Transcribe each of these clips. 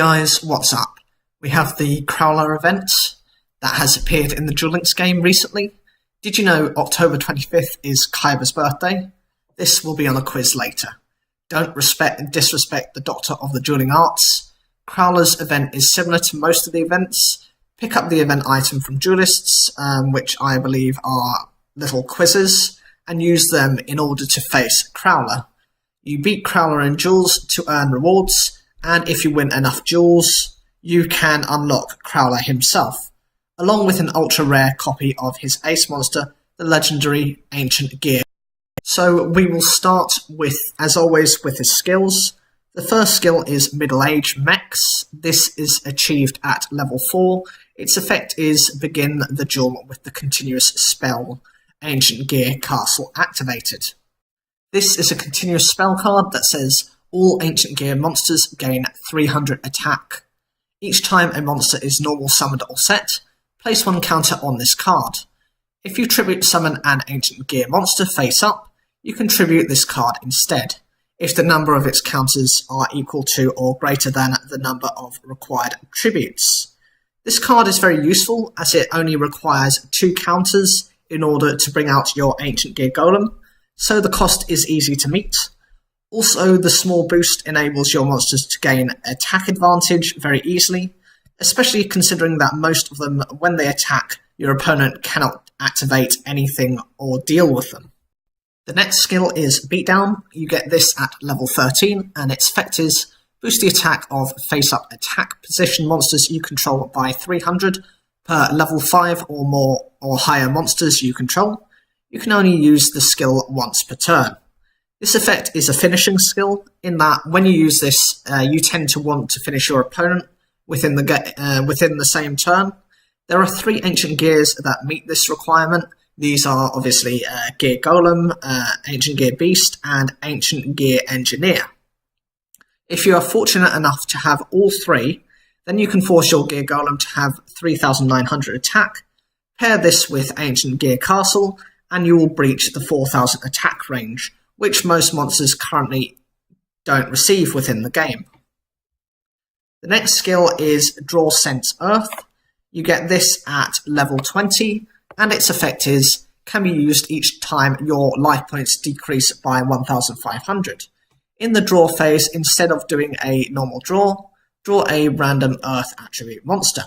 Hey guys, what's up? We have the Crowler event that has appeared in the Duel game recently. Did you know October 25th is Kyber's birthday? This will be on a quiz later. Don't respect and disrespect the Doctor of the Dueling Arts. Crowler's event is similar to most of the events. Pick up the event item from duelists, which I believe are little quizzes, and use them in order to face Crowler. You beat Crowler in duels to earn rewards, and if you win enough duels, you can unlock Crowler himself, along with an ultra-rare copy of his ace monster, the legendary Ancient Gear. So we will start with, as always, with his skills. The first skill is Middle Age Mex. This is achieved at level 4. Its effect is begin the duel with the continuous spell Ancient Gear Castle activated. This is a continuous spell card that says all Ancient Gear monsters gain 300 attack. Each time a monster is normal summoned or set, place one counter on this card. If you tribute summon an Ancient Gear monster face up, you can tribute this card instead, if the number of its counters are equal to or greater than the number of required tributes. This card is very useful as it only requires 2 counters in order to bring out your Ancient Gear Golem, so the cost is easy to meet. Also, the small boost enables your monsters to gain attack advantage very easily, especially considering that most of them, when they attack, your opponent cannot activate anything or deal with them. The next skill is Beatdown. You get this at level 13, and its effect is boost the attack of face-up attack position monsters you control by 300 per level 5 or more or higher monsters you control. You can only use the skill once per turn. This effect is a finishing skill, in that when you use this, you tend to want to finish your opponent within the same turn. There are 3 Ancient Gears that meet this requirement. These are obviously Gear Golem, Ancient Gear Beast, and Ancient Gear Engineer. If you are fortunate enough to have all 3, then you can force your Gear Golem to have 3,900 attack. Pair this with Ancient Gear Castle, and you will breach the 4,000 attack range, which most monsters currently don't receive within the game. The next skill is Draw Sense Earth. You get this at level 20, and its effect is can be used each time your life points decrease by 1,500. In the draw phase, instead of doing a normal draw a random Earth attribute monster.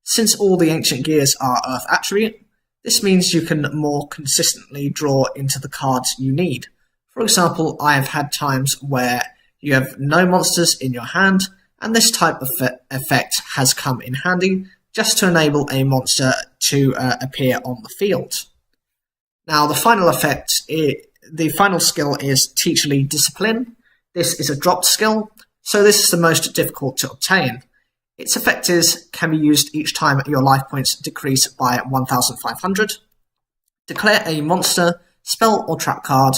Since all the Ancient Gears are Earth attribute, this means you can more consistently draw into the cards you need. For example, I have had times where you have no monsters in your hand, and this type of effect has come in handy just to enable a monster to appear on the field. Now, the final skill is Teacherly Discipline. This is a dropped skill, so this is the most difficult to obtain. Its effect can be used each time your life points decrease by 1,500. Declare a monster, spell, or trap card.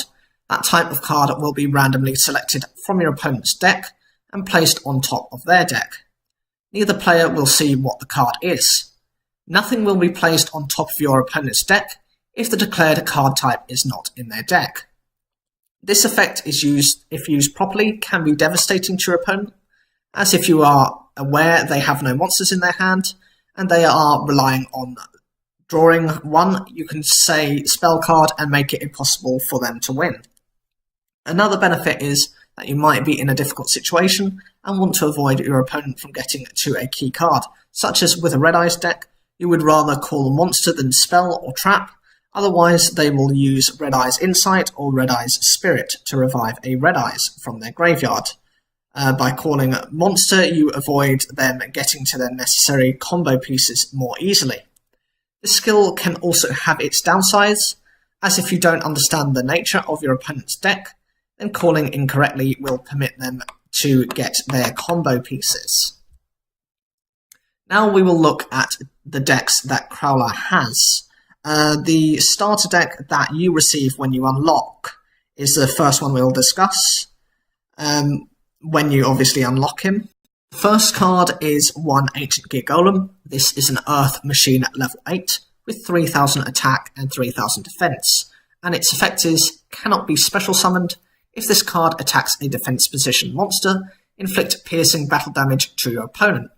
That type of card will be randomly selected from your opponent's deck and placed on top of their deck. Neither player will see what the card is. Nothing will be placed on top of your opponent's deck if the declared card type is not in their deck. This effect is if used properly, can be devastating to your opponent, as if you are aware they have no monsters in their hand and they are relying on drawing one, you can say spell card and make it impossible for them to win. Another benefit is that you might be in a difficult situation and want to avoid your opponent from getting to a key card, such as with a Red Eyes deck, you would rather call a monster than spell or trap, otherwise they will use Red Eyes Insight or Red Eyes Spirit to revive a Red Eyes from their graveyard. By calling a monster, you avoid them getting to their necessary combo pieces more easily. This skill can also have its downsides, as if you don't understand the nature of your opponent's deck, then calling incorrectly will permit them to get their combo pieces. Now we will look at the decks that Crowler has. The starter deck that you receive when you unlock is the first one we'll discuss, when you obviously unlock him. The first card is one Ancient Gear Golem. This is an Earth machine at level 8 with 3,000 attack and 3,000 defense, and its effect is cannot be special summoned. If this card attacks a defense position monster, inflict piercing battle damage to your opponent.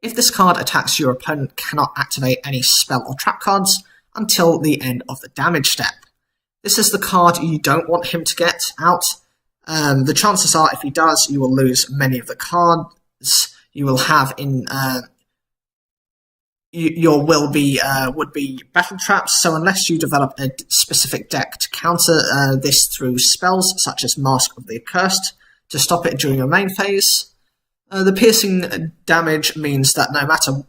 If this card attacks, your opponent cannot activate any spell or trap cards until the end of the damage step. This is the card you don't want him to get out. The chances are, if he does, you will lose many of the cards you will have in your would-be battle traps, so unless you develop a specific deck to counter this through spells such as Mask of the Accursed to stop it during your main phase, the piercing damage means that no matter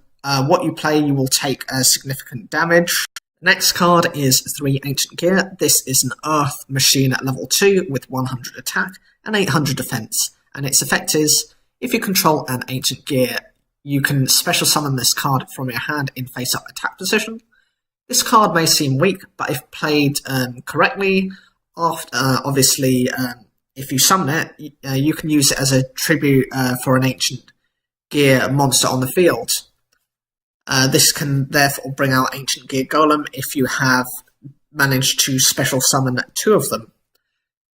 what you play, you will take significant damage. Next card is 3 Ancient Gear. This is an Earth Machine at level 2 with 100 attack and 800 defense, and its effect is, if you control an Ancient Gear, you can special summon this card from your hand in face-up attack position. This card may seem weak, but if played correctly, obviously if you summon it, you can use it as a tribute for an Ancient Gear monster on the field. This can therefore bring out Ancient Gear Golem if you have managed to special summon 2 of them.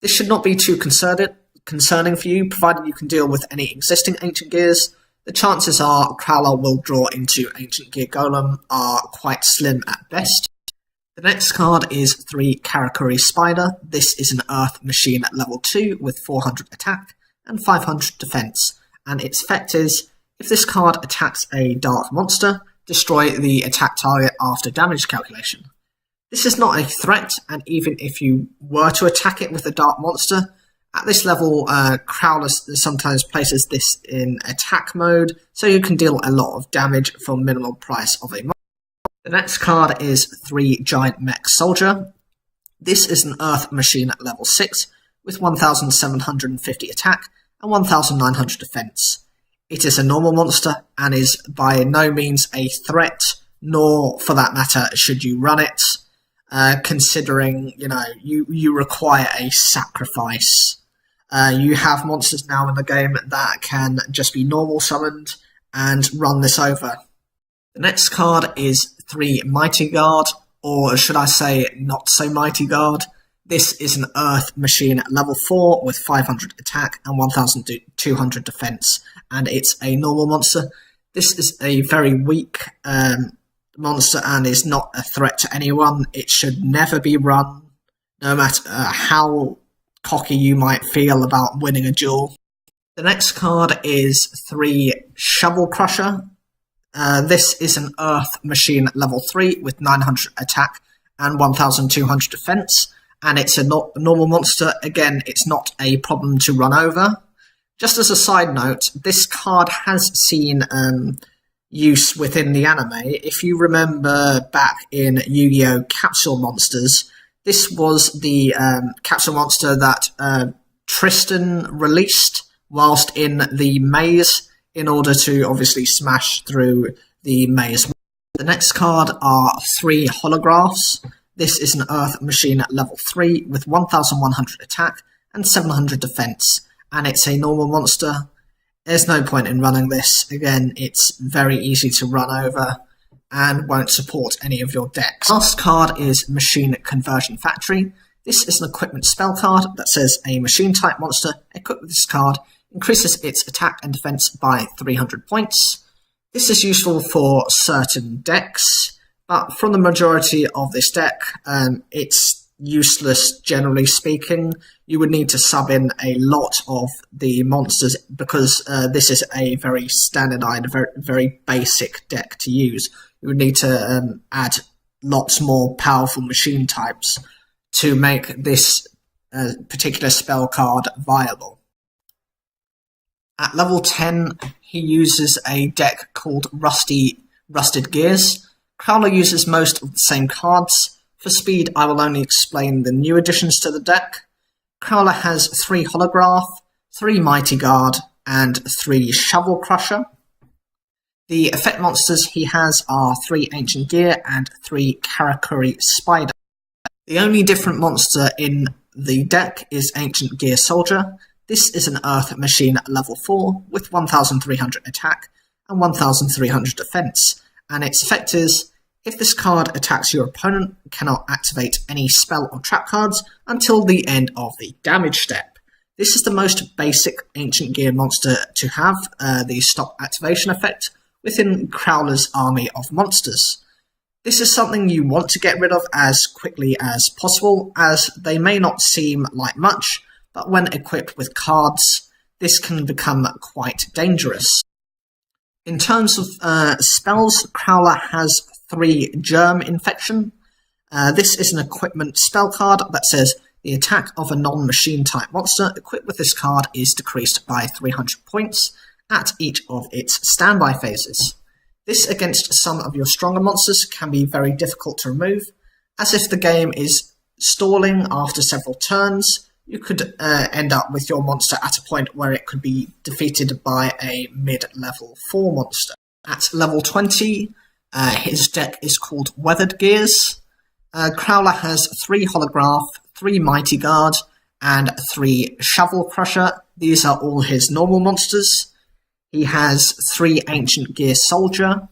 This should not be too concerning for you, provided you can deal with any existing Ancient Gears. The chances are Crowler will draw into Ancient Gear Golem are quite slim at best. The next card is 3 Karakuri Spider. This is an Earth Machine at level 2 with 400 attack and 500 defense, and its effect is, if this card attacks a dark monster, destroy the attack target after damage calculation. This is not a threat, and even if you were to attack it with a dark monster, at this level, Crowler sometimes places this in attack mode, so you can deal a lot of damage for minimal price of a monster. The next card is 3 Giant Mech Soldier. This is an Earth Machine at level 6 with 1750 attack and 1900 defense. It is a normal monster and is by no means a threat, nor for that matter should you run it, considering you require a sacrifice. You have monsters now in the game that can just be normal summoned and run this over. The next card is 3 Mighty Guard, or should I say not so Mighty Guard. This is an Earth Machine at level 4 with 500 attack and 1200 defense, and it's a normal monster. This is a very weak monster and is not a threat to anyone. It should never be run, no matter how cocky you might feel about winning a duel. The next card is 3 Shovel Crusher. This is an Earth Machine at level 3 with 900 attack and 1200 defense, and it's a normal monster. Again, it's not a problem to run over. Just as a side note, this card has seen use within the anime. If you remember back in Yu-Gi-Oh! Capsule Monsters, this was the capsule monster that Tristan released whilst in the maze in order to obviously smash through the maze. The next card are 3 Holographs. This is an Earth Machine at level 3 with 1100 attack and 700 defense, and it's a normal monster. There's no point in running this. Again, it's very easy to run over and won't support any of your decks. Last card is Machine Conversion Factory. This is an equipment spell card that says a machine type monster equipped with this card increases its attack and defense by 300 points. This is useful for certain decks, but from the majority of this deck, it's useless generally speaking. You would need to sub in a lot of the monsters because this is a very standardized, very basic deck to use. You would need to add lots more powerful machine types to make this particular spell card viable. At level 10, he uses a deck called Rusted Gears. Crowler uses most of the same cards. For speed, I will only explain the new additions to the deck. Crowler has 3 Holograph, 3 Mighty Guard, and 3 Shovel Crusher. The effect monsters he has are 3 Ancient Gear and 3 Karakuri Spider. The only different monster in the deck is Ancient Gear Soldier. This is an Earth Machine at level 4 with 1300 attack and 1300 defense, and its effect is, if this card attacks your opponent, cannot activate any spell or trap cards until the end of the damage step. This is the most basic Ancient Gear monster to have the stock activation effect within Crowler's army of monsters. This is something you want to get rid of as quickly as possible, as they may not seem like much, but when equipped with cards, this can become quite dangerous. In terms of spells, Crowler has 3 Germ Infection. This is an equipment spell card that says the attack of a non-machine type monster equipped with this card is decreased by 300 points at each of its standby phases. This against some of your stronger monsters can be very difficult to remove, as if the game is stalling after several turns, you could end up with your monster at a point where it could be defeated by a mid-level 4 monster. At level 20, his deck is called Weathered Gears. Crowler has 3 Holograph, 3 Mighty Guard, and 3 Shovel Crusher. These are all his normal monsters. He has 3 Ancient Gear Soldier.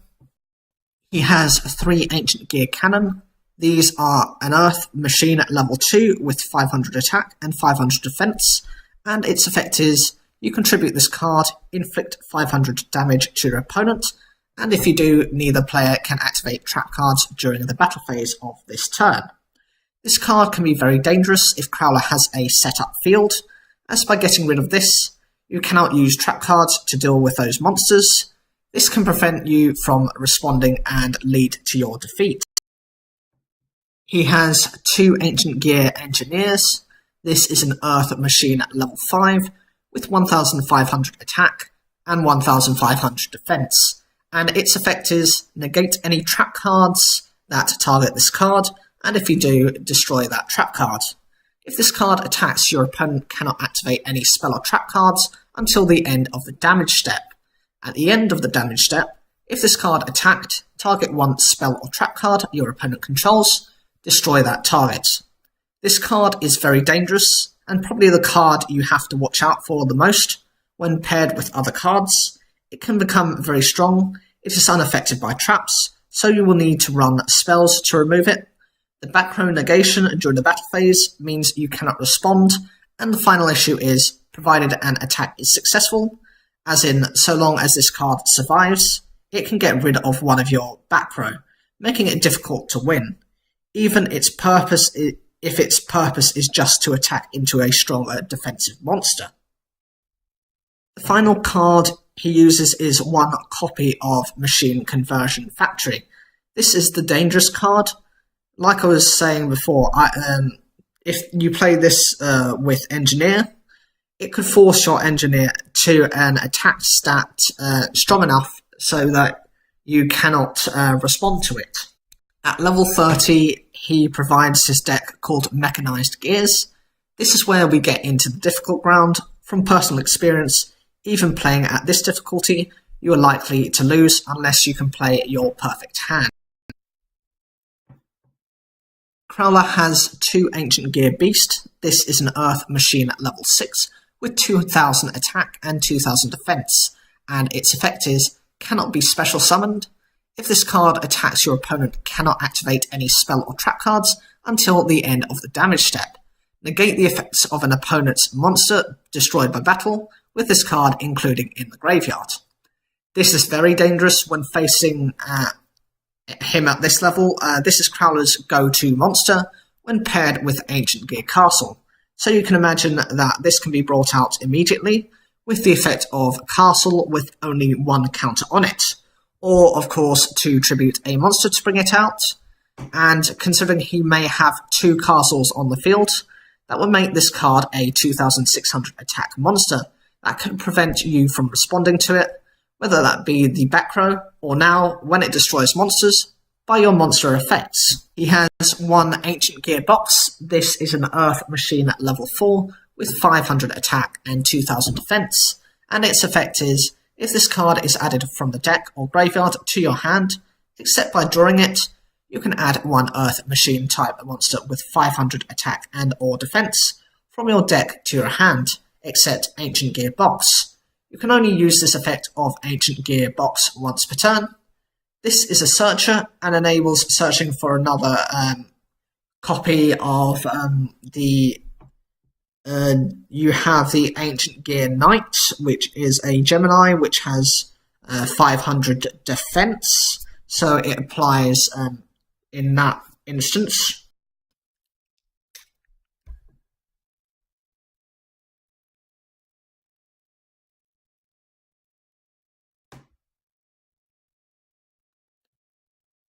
He has 3 Ancient Gear Cannon. These are an Earth Machine at level 2 with 500 attack and 500 defense, and its effect is you contribute this card, inflict 500 damage to your opponent, and if you do, neither player can activate trap cards during the battle phase of this turn. This card can be very dangerous if Crowler has a set-up field, as by getting rid of this, you cannot use trap cards to deal with those monsters. This can prevent you from responding and lead to your defeat. He has 2 Ancient Gear Engineers. This is an Earth Machine at level 5 with 1500 attack and 1500 defense. And its effect is negate any trap cards that target this card, and if you do, destroy that trap card. If this card attacks, your opponent cannot activate any spell or trap cards until the end of the damage step. At the end of the damage step, if this card attacked, target 1 spell or trap card your opponent controls, destroy that target. This card is very dangerous, and probably the card you have to watch out for the most. When paired with other cards, it can become very strong. It is unaffected by traps, so you will need to run spells to remove it. The back row negation during the battle phase means you cannot respond, and the final issue is, provided an attack is successful, as in so long as this card survives, it can get rid of one of your back row, making it difficult to win, even if its purpose is just to attack into a stronger defensive monster. The final card he uses is 1 copy of Machine Conversion Factory. This is the dangerous card. Like I was saying before, if you play this with Engineer, it could force your Engineer to an attack stat strong enough so that you cannot respond to it. At level 30, he provides his deck called Mechanized Gears. This is where we get into the difficult ground. From personal experience, even playing at this difficulty, you are likely to lose unless you can play your perfect hand. Crowler has 2 Ancient Gear Beast. This is an Earth Machine at level 6 with 2000 attack and 2000 defense, and its effect is cannot be special summoned. If this card attacks, your opponent cannot activate any spell or trap cards until the end of the damage step. Negate the effects of an opponent's monster destroyed by battle with this card including in the graveyard. This is very dangerous when facing him at this level. This is Crowler's go-to monster when paired with Ancient Gear Castle. So you can imagine that this can be brought out immediately with the effect of Castle with only 1 counter on it. Or, of course, to tribute a monster to bring it out. And considering he may have 2 castles on the field, that would make this card a 2600 attack monster that can prevent you from responding to it, whether that be the back row or now, when it destroys monsters, by your monster effects. He has 1 Ancient Gear Box. This is an Earth Machine at level 4 with 500 attack and 2000 defense, and its effect is, if this card is added from the deck or graveyard to your hand, except by drawing it, you can add 1 Earth Machine type monster with 500 attack and or defense from your deck to your hand, except Ancient Gear Box. You can only use this effect of Ancient Gear Box once per turn. This is a searcher and enables searching for another copy of the You have the Ancient Gear Knight, which is a Gemini, which has 500 defense, so it applies in that instance.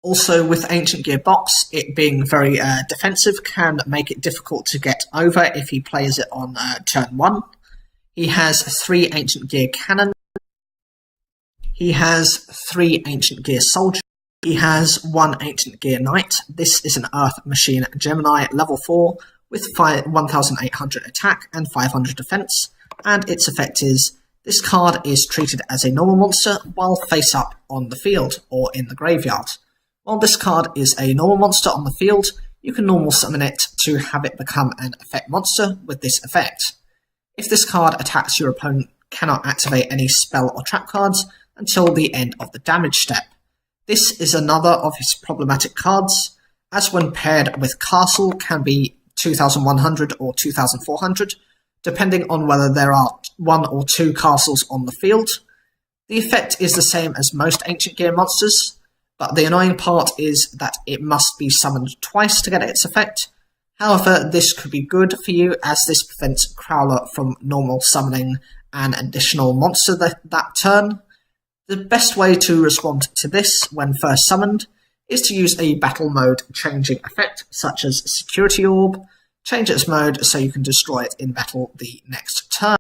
Also, with Ancient Gear Box, it being very defensive can make it difficult to get over if he plays it on turn 1. He has 3 Ancient Gear Cannon. He has 3 Ancient Gear Soldier. He has 1 Ancient Gear Knight. This is an Earth Machine Gemini level 4 with 1800 attack and 500 defense, and its effect is this card is treated as a normal monster while face up on the field or in the graveyard. While this card is a normal monster on the field, you can normal summon it to have it become an effect monster with this effect. If this card attacks, your opponent cannot activate any spell or trap cards until the end of the damage step. This is another of his problematic cards, as when paired with Castle can be 2100 or 2400, depending on whether there are 1 or 2 castles on the field. The effect is the same as most Ancient Gear monsters, but the annoying part is that it must be summoned twice to get its effect. However, this could be good for you as this prevents Crowler from normal summoning an additional monster that turn. The best way to respond to this when first summoned is to use a battle mode changing effect such as Security Orb, change its mode so you can destroy it in battle the next turn.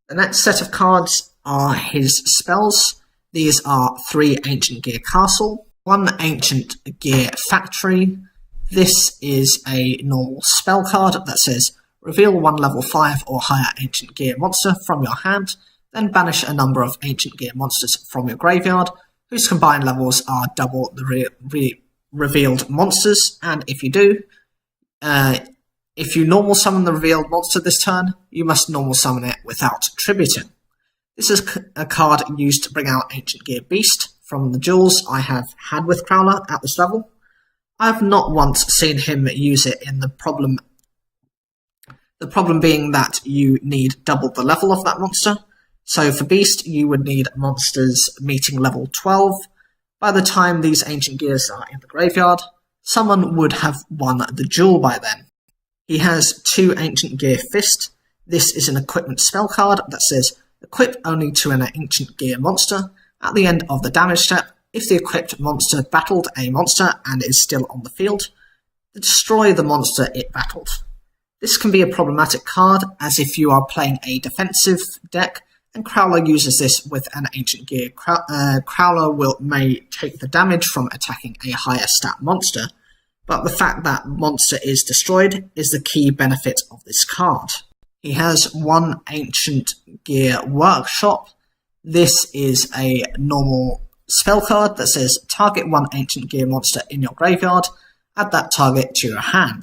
The next set of cards are his spells. These are 3 Ancient Gear Castle, 1 Ancient Gear Factory. This is a normal spell card that says reveal 1 level 5 or higher Ancient Gear monster from your hand, then banish a number of Ancient Gear monsters from your graveyard, whose combined levels are double the revealed monsters, and if you do, if you normal summon the revealed monster this turn, you must normal summon it without tributing. This is a card used to bring out Ancient Gear Beast from the duels I have had with Crowler at this level. I have not once seen him use it in the problem being that you need double the level of that monster. So for Beast, you would need monsters meeting level 12. By the time these Ancient Gears are in the graveyard, someone would have won the duel by then. He has 2 Ancient Gear Fist. This is an equipment spell card that says equip only to an Ancient Gear monster at the end of the damage step. If the equipped monster battled a monster and is still on the field, destroy the monster it battled. This can be a problematic card, as if you are playing a defensive deck and Crowler uses this with an Ancient Gear, Crowler may take the damage from attacking a higher stat monster, but the fact that monster is destroyed is the key benefit of this card. He has 1 Ancient Gear Workshop. This is a normal spell card that says target 1 Ancient Gear monster in your graveyard, add that target to your hand.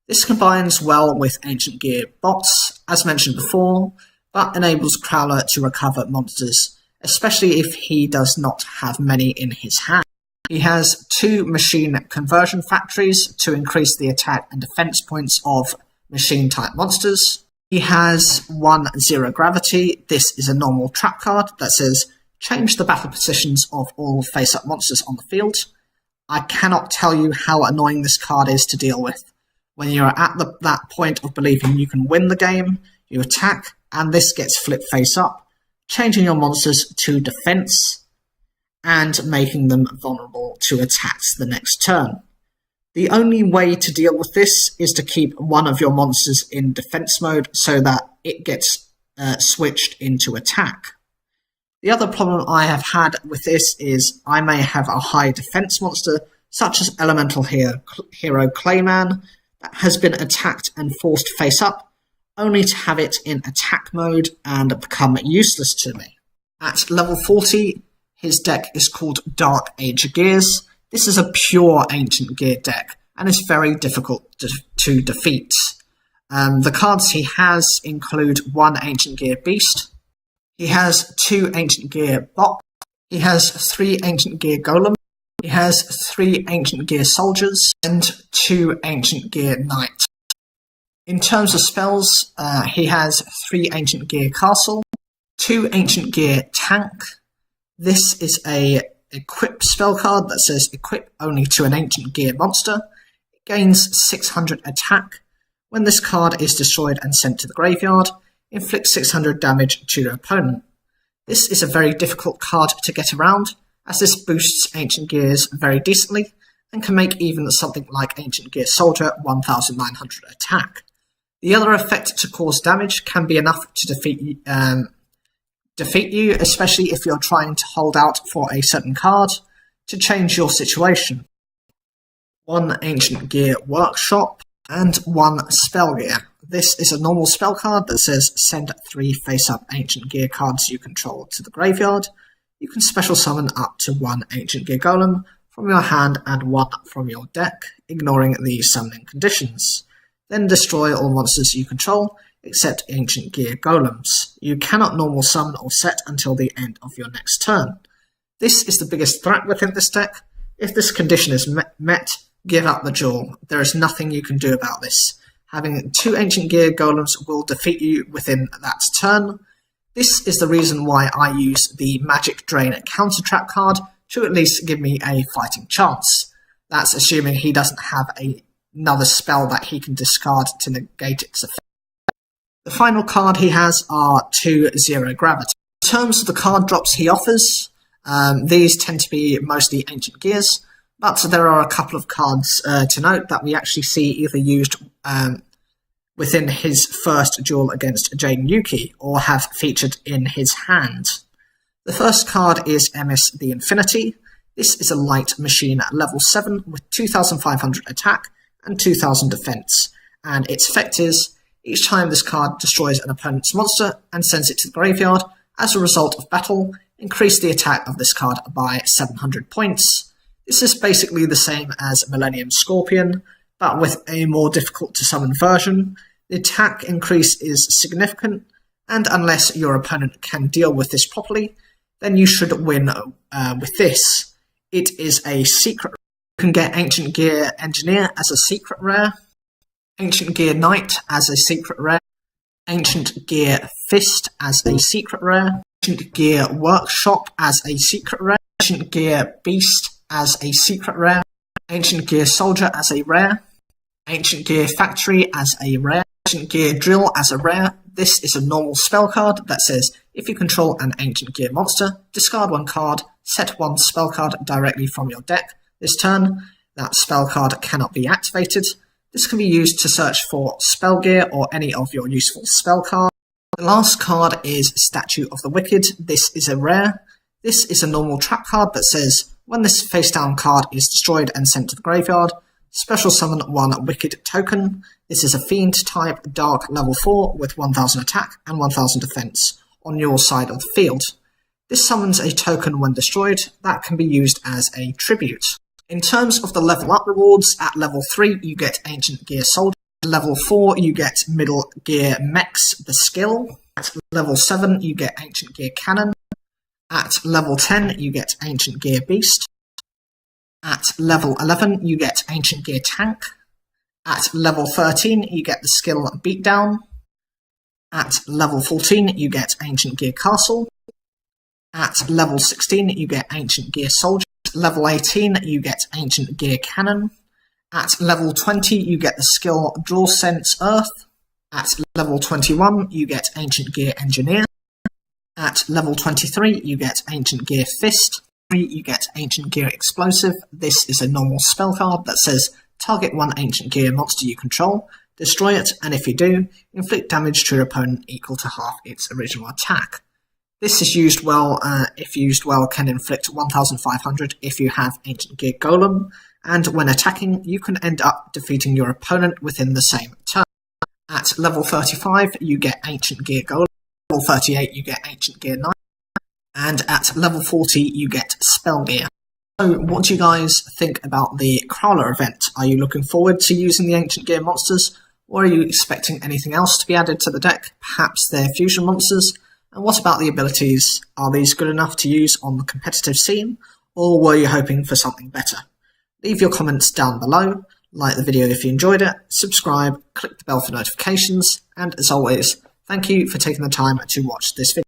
This combines well with Ancient Gear Box, as mentioned before, but enables Crowler to recover monsters, especially if he does not have many in his hand. He has 2 machine conversion factories to increase the attack and defense points of machine-type monsters. He has 1 Zero Gravity. This is a normal trap card that says change the battle positions of all face-up monsters on the field. I cannot tell you how annoying this card is to deal with. When you're at that point of believing you can win the game, you attack, and this gets flipped face up, changing your monsters to defense and making them vulnerable to attacks the next turn. The only way to deal with this is to keep one of your monsters in defense mode so that it gets switched into attack. The other problem I have had with this is I may have a high defense monster, such as Elemental Hero Clayman, that has been attacked and forced face up, only to have it in attack mode and become useless to me. At level 40, his deck is called Dark Age Gears. This is a pure Ancient Gear deck and is very difficult to defeat. The cards he has include 1 Ancient Gear Beast. He has 2 Ancient Gear Bot. He has 3 Ancient Gear Golem. He has 3 Ancient Gear Soldiers and 2 Ancient Gear Knights. In terms of spells, he has 3 Ancient Gear Castle, 2 Ancient Gear Tank. This is a equip spell card that says equip only to an Ancient Gear monster. It gains 600 attack. When this card is destroyed and sent to the graveyard, inflict 600 damage to your opponent. This is a very difficult card to get around, as this boosts Ancient Gears very decently, and can make even something like Ancient Gear Soldier 1900 attack. The other effect to cause damage can be enough to defeat you, especially if you're trying to hold out for a certain card to change your situation. 1 Ancient Gear Workshop and 1 Spell Gear. This is a normal spell card that says send 3 face-up Ancient Gear cards you control to the graveyard. You can special summon up to 1 Ancient Gear Golem from your hand and 1 from your deck, ignoring the summoning conditions. Then destroy all monsters you control, except Ancient Gear Golems. You cannot normal summon or set until the end of your next turn. This is the biggest threat within this deck. If this condition is met, give up the duel. There is nothing you can do about this. Having 2 Ancient Gear Golems will defeat you within that turn. This is the reason why I use the Magic Drain Counter Trap card to at least give me a fighting chance. That's assuming he doesn't have another spell that he can discard to negate its effect. The final card he has are 2 Zero Gravity. In terms of the card drops he offers, these tend to be mostly Ancient Gears, but there are a couple of cards to note that we actually see either used within his first duel against Jaden Yuki, or have featured in his hand. The first card is MS the Infinity. This is a light machine at level 7 with 2500 attack and 2000 defense, and its effect is, each time this card destroys an opponent's monster and sends it to the graveyard, as a result of battle, increase the attack of this card by 700 points. This is basically the same as Millennium Scorpion, but with a more difficult to summon version. The attack increase is significant, and unless your opponent can deal with this properly, then you should win with this. It is a secret. You can get Ancient Gear Engineer as a secret rare, Ancient Gear Knight as a secret rare, Ancient Gear Fist as a secret rare, Ancient Gear Workshop as a secret rare, Ancient Gear Beast as a secret rare, Ancient Gear Soldier as a rare, Ancient Gear Factory as a rare, Ancient Gear Drill as a rare. This is a normal spell card that says, if you control an Ancient Gear monster, discard 1 card, set 1 spell card directly from your deck. This turn, that spell card cannot be activated. This can be used to search for Spell Gear or any of your useful spell cards. The last card is Statue of the Wicked. This is a rare. This is a normal trap card that says, when this face-down card is destroyed and sent to the graveyard, special summon 1 Wicked token. This is a Fiend type Dark level 4 with 1000 attack and 1000 defense on your side of the field. This summons a token when destroyed that can be used as a tribute. In terms of the level up rewards, at level 3 you get Ancient Gear Soldier, at level 4 you get Middle Gear Mechs the skill, at level 7 you get Ancient Gear Cannon, at level 10 you get Ancient Gear Beast, at level 11 you get Ancient Gear Tank, at level 13 you get the skill Beatdown, at level 14 you get Ancient Gear Castle, at level 16 you get Ancient Gear Soldier, level 18 you get Ancient Gear Cannon, at level 20 you get the skill Draw Sense Earth, at level 21 you get Ancient Gear Engineer, at level 23 you get Ancient Gear Fist, you get Ancient Gear Explosive. This is a normal spell card that says target 1 Ancient Gear monster you control, destroy it, and if you do, inflict damage to your opponent equal to half its original attack. This is used well, if used well, can inflict 1500 if you have Ancient Gear Golem, and when attacking, you can end up defeating your opponent within the same turn. At level 35, you get Ancient Gear Golem, level 38, you get Ancient Gear Knight, and at level 40, you get Spell Gear. So, what do you guys think about the Crowler event? Are you looking forward to using the Ancient Gear monsters, or are you expecting anything else to be added to the deck, perhaps their fusion monsters? And what about the abilities? Are these good enough to use on the competitive scene, or were you hoping for something better? Leave your comments down below, Like the video if you enjoyed it, subscribe, click the bell for notifications, and as always, thank you for taking the time to watch this video.